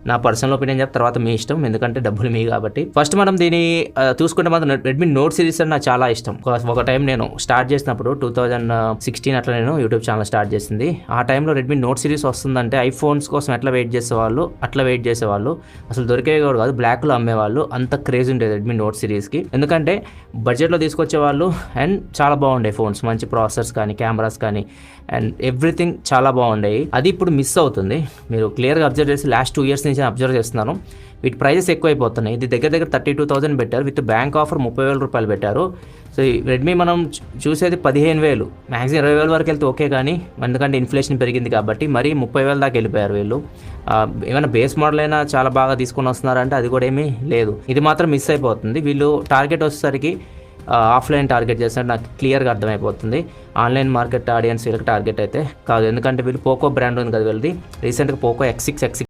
నా personal opinion చెప్తే తర్వాత మీ ఇష్టం, ఎందుకంటే డబ్బులు మీ కాబట్టి. ఫస్ట్ మనం దీన్ని చూసుకుంటే మాత్రం రెడ్మీ నోట్ సిరీస్ అని నాకు చాలా ఇష్టం. ఒక టైం నేను స్టార్ట్ చేసినప్పుడు 2016 అట్లా నేను యూట్యూబ్ ఛానల్ స్టార్ట్ చేసింది. ఆ టైంలో రెడ్మీ నోట్ సిరీస్ వస్తుందంటే ఐఫోన్స్ కోసం ఎట్లా వెయిట్ చేసేవాళ్ళు అట్లా వెయిట్ చేసేవాళ్ళు, అసలు దొరికేవి కూడా కాదు, బ్లాక్లో అమ్మేవాళ్ళు. అంత క్రేజ్ ఉండేది రెడ్మీ నోట్ సిరీస్కి, ఎందుకంటే బడ్జెట్లో తీసుకొచ్చేవాళ్ళు అండ్ చాలా బాగుండే ఫోన్స్, మంచి ప్రాసెసర్స్ కానీ కెమెరాస్ కానీ అండ్ ఎవ్రీథింగ్ చాలా బాగుండేవి. అది ఇప్పుడు మిస్ అవుతుంది. మీరు క్లియర్గా అబ్జర్వ్ చేసి లాస్ట్ 2 years నుంచి అబ్జర్వ్ చేస్తున్నాను, వీటి ప్రైజెస్ ఎక్కువైపోతున్నాయి. ఇది దగ్గర 32,000 పెట్టారు, విత్ బ్యాంక్ ఆఫర్ 30,000 రూపాయలు పెట్టారు. సో ఈ రెడ్మీ మనం చూసేది 15,000, మ్యాక్సిమం 20,000 వరకు వెళ్తే ఓకే, కానీ ఎందుకంటే ఇన్ఫ్లేషన్ పెరిగింది కాబట్టి మరీ 30,000 దాకా వెళ్ళిపోయారు వీళ్ళు. ఏమైనా బేస్ మోడల్ అయినా చాలా బాగా తీసుకొని వస్తున్నారంటే అది కూడా ఏమీ లేదు. ఇది మాత్రం మిస్ అయిపోతుంది. వీళ్ళు టార్గెట్ వచ్చేసరికి ఆఫ్లైన్ టార్గెట్ చేస్తున్నట్టు నాకు క్లియర్గా అర్థమైపోతుంది. ఆన్లైన్ మార్కెట్ ఆడియన్స్ వీళ్ళకి టార్గెట్ అయితే కాదు, ఎందుకంటే వీళ్ళు పోకో బ్రాండ్ ఉంది కదా వీళ్ళది. రీసెంట్గా పోకో X6